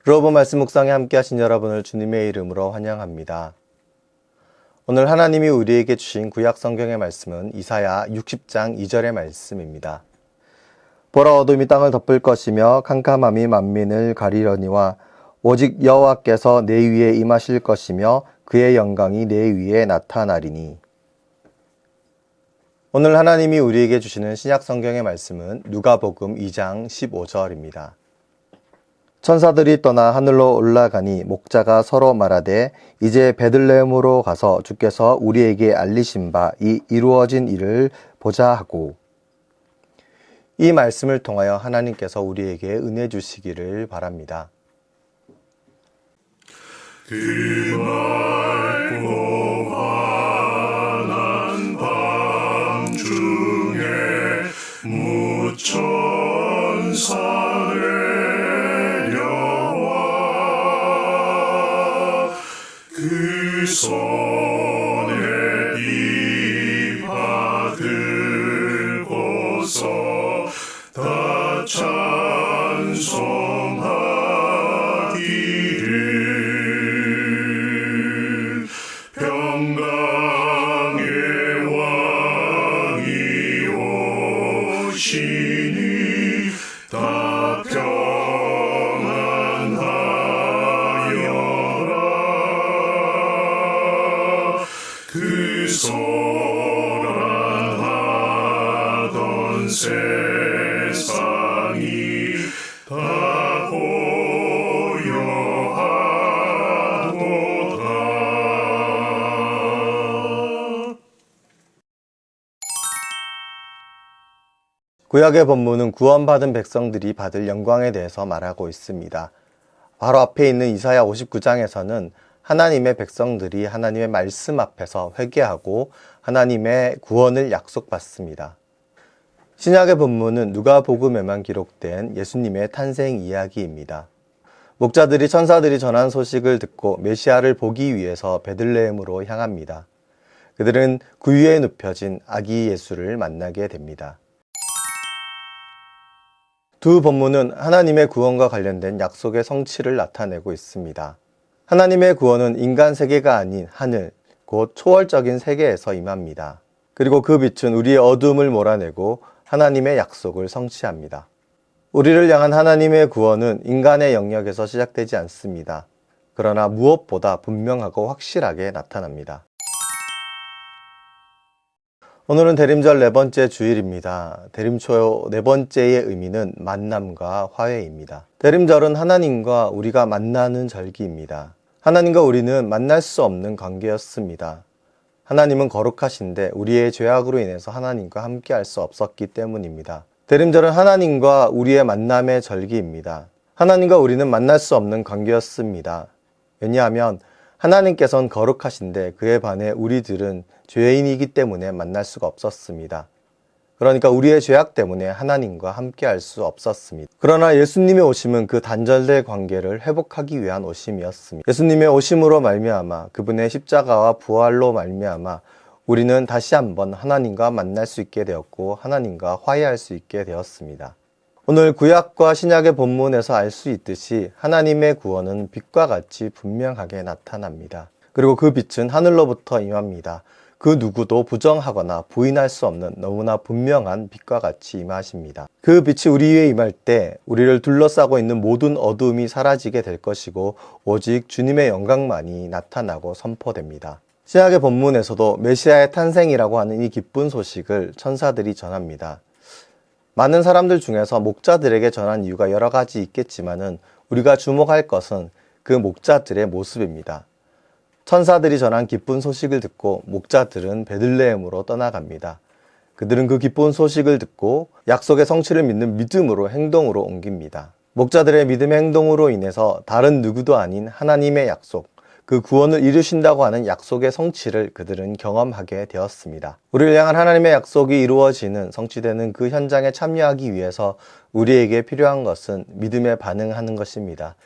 글로벌 말씀 묵상에 함께 하신 여러분을 주님의 이름으로 환영합니다. 오늘 하나님이 우리에게 주신 구약 성경의 말씀은 이사야 60장 2절의 말씀입니다. 보라, 어둠이 땅을 덮을 것이며 캄캄함이 만민을 가리려니와 오직 여호와께서 내 위에 임하실 것이며 그의 영광이 내 위에 나타나리니. 오늘 하나님이 우리에게 주시는 신약 성경의 말씀은 누가복음 2장 15절입니다. 천사들이 떠나 하늘로 올라가니 목자가 서로 말하되 이제 베들레헴으로 가서 주께서 우리에게 알리신 바 이 이루어진 일을 보자 하고. 이 말씀을 통하여 하나님께서 우리에게 은혜 주시기를 바랍니다. 그 맑고 환한 밤중에 무천사 내려와 그 손에 비바 들고서 다 찬송하기를 평강의 왕이 오시니 다 평안하여라. 그 소란하던 세상이 다 고요하도다. 구약의 본문은 구원받은 백성들이 받을 영광에 대해서 말하고 있습니다. 바로 앞에 있는 이사야 59장에서는 하나님의 백성들이 하나님의 말씀 앞에서 회개하고 하나님의 구원을 약속받습니다. 신약의 본문은 누가복음에만 기록된 예수님의 탄생 이야기입니다. 목자들이 천사들이 전한 소식을 듣고 메시아를 보기 위해서 베들레헴으로 향합니다. 그들은 구유에 눕혀진 아기 예수를 만나게 됩니다. 두 본문은 하나님의 구원과 관련된 약속의 성취를 나타내고 있습니다. 하나님의 구원은 인간 세계가 아닌 하늘, 곧 초월적인 세계에서 임합니다. 그리고 그 빛은 우리의 어둠을 몰아내고 하나님의 약속을 성취합니다. 우리를 향한 하나님의 구원은 인간의 영역에서 시작되지 않습니다. 그러나 무엇보다 분명하고 확실하게 나타납니다. 오늘은 대림절 네 번째 주일입니다. 대림초 네 번째의 의미는 만남과 화해입니다. 대림절은 하나님과 우리가 만나는 절기입니다. 하나님과 우리는 만날 수 없는 관계였습니다. 하나님은 거룩하신데 우리의 죄악으로 인해서 하나님과 함께 할 수 없었기 때문입니다. 대림절은 하나님과 우리의 만남의 절기입니다. 하나님과 우리는 만날 수 없는 관계였습니다. 왜냐하면 하나님께서는 거룩하신데 그에 반해 우리들은 죄인이기 때문에 만날 수가 없었습니다. 그러니까 우리의 죄악 때문에 하나님과 함께 할 수 없었습니다. 그러나 예수님의 오심은 그 단절된 관계를 회복하기 위한 오심이었습니다. 예수님의 오심으로 말미암아 그분의 십자가와 부활로 말미암아 우리는 다시 한번 하나님과 만날 수 있게 되었고 하나님과 화해할 수 있게 되었습니다. 오늘 구약과 신약의 본문에서 알 수 있듯이 하나님의 구원은 빛과 같이 분명하게 나타납니다. 그리고 그 빛은 하늘로부터 임합니다. 그 누구도 부정하거나 부인할 수 없는 너무나 분명한 빛과 같이 임하십니다. 그 빛이 우리 위에 임할 때 우리를 둘러싸고 있는 모든 어두움이 사라지게 될 것이고 오직 주님의 영광만이 나타나고 선포됩니다. 신약의 본문에서도 메시아의 탄생이라고 하는 이 기쁜 소식을 천사들이 전합니다. 많은 사람들 중에서 목자들에게 전한 이유가 여러 가지 있겠지만은 우리가 주목할 것은 그 목자들의 모습입니다. 천사들이 전한 기쁜 소식을 듣고 목자들은 베들레헴으로 떠나갑니다. 그들은 그 기쁜 소식을 듣고 약속의 성취를 믿는 믿음으로 행동으로 옮깁니다. 목자들의 믿음의 행동으로 인해서 다른 누구도 아닌 하나님의 약속, 그 구원을 이루신다고 하는 약속의 성취를 그들은 경험하게 되었습니다. 우리를 향한 하나님의 약속이 이루어지는, 성취되는 그 현장에 참여하기 위해서 우리에게 필요한 것은 믿음에 반응하는 것입니다.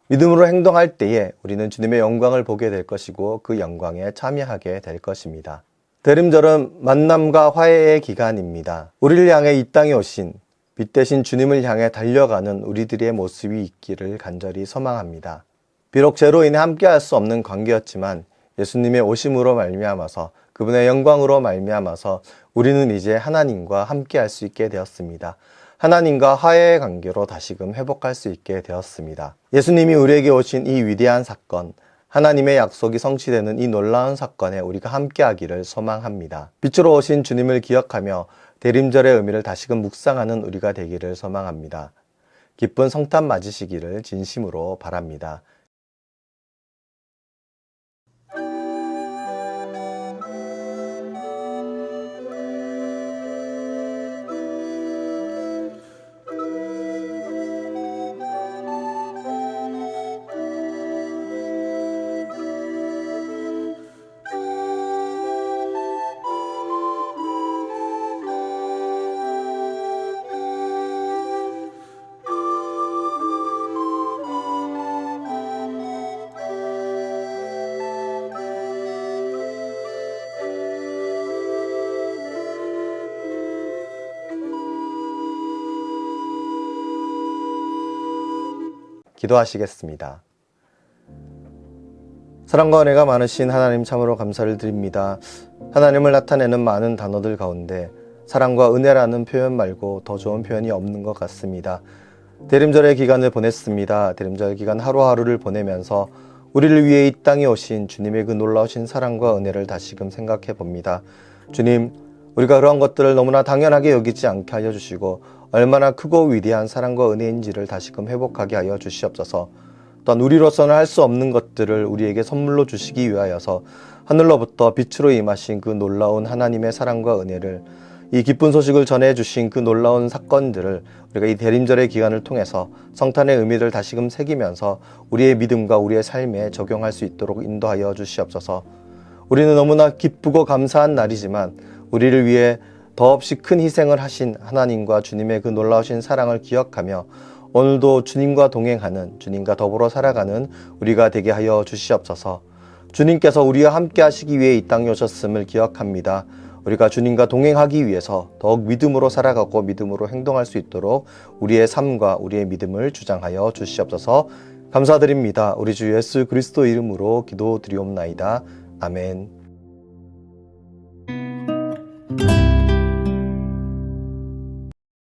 믿음으로 행동할 때에 우리는 주님의 영광을 보게 될 것이고 그 영광에 참여하게 될 것입니다. 대림절은 만남과 화해의 기간입니다. 우리를 향해 이 땅에 오신 빛 대신 주님을 향해 달려가는 우리들의 모습이 있기를 간절히 소망합니다. 비록 죄로 인해 함께할 수 없는 관계였지만 예수님의 오심으로 말미암아서 그분의 영광으로 말미암아서 우리는 이제 하나님과 함께할 수 있게 되었습니다. 하나님과 화해의 관계로 다시금 회복할 수 있게 되었습니다. 예수님이 우리에게 오신 이 위대한 사건, 하나님의 약속이 성취되는 이 놀라운 사건에 우리가 함께하기를 소망합니다. 빛으로 오신 주님을 기억하며 대림절의 의미를 다시금 묵상하는 우리가 되기를 소망합니다. 기쁜 성탄 맞으시기를 진심으로 바랍니다. 기도하시겠습니다. 사랑과 은혜가 많으신 하나님 참으로 감사를 드립니다. 하나님을 나타내는 많은 단어들 가운데 사랑과 은혜라는 표현 말고 더 좋은 표현이 없는 것 같습니다. 대림절의 기간을 보냈습니다. 대림절 기간 하루하루를 보내면서 우리를 위해 이 땅에 오신 주님의 그 놀라우신 사랑과 은혜를 다시금 생각해 봅니다. 주님, 우리가 그러한 것들을 너무나 당연하게 여기지 않게 하여 주시고 얼마나 크고 위대한 사랑과 은혜인지를 다시금 회복하게 하여 주시옵소서. 또한 우리로서는 할 수 없는 것들을 우리에게 선물로 주시기 위하여서 하늘로부터 빛으로 임하신 그 놀라운 하나님의 사랑과 은혜를, 이 기쁜 소식을 전해주신 그 놀라운 사건들을 우리가 이 대림절의 기간을 통해서 성탄의 의미를 다시금 새기면서 우리의 믿음과 우리의 삶에 적용할 수 있도록 인도하여 주시옵소서. 우리는 너무나 기쁘고 감사한 날이지만 우리를 위해 더없이 큰 희생을 하신 하나님과 주님의 그 놀라우신 사랑을 기억하며 오늘도 주님과 동행하는, 주님과 더불어 살아가는 우리가 되게 하여 주시옵소서. 주님께서 우리와 함께 하시기 위해 이 땅에 오셨음을 기억합니다. 우리가 주님과 동행하기 위해서 더욱 믿음으로 살아가고 믿음으로 행동할 수 있도록 우리의 삶과 우리의 믿음을 주장하여 주시옵소서. 감사드립니다. 우리 주 예수 그리스도 이름으로 기도드리옵나이다. 아멘.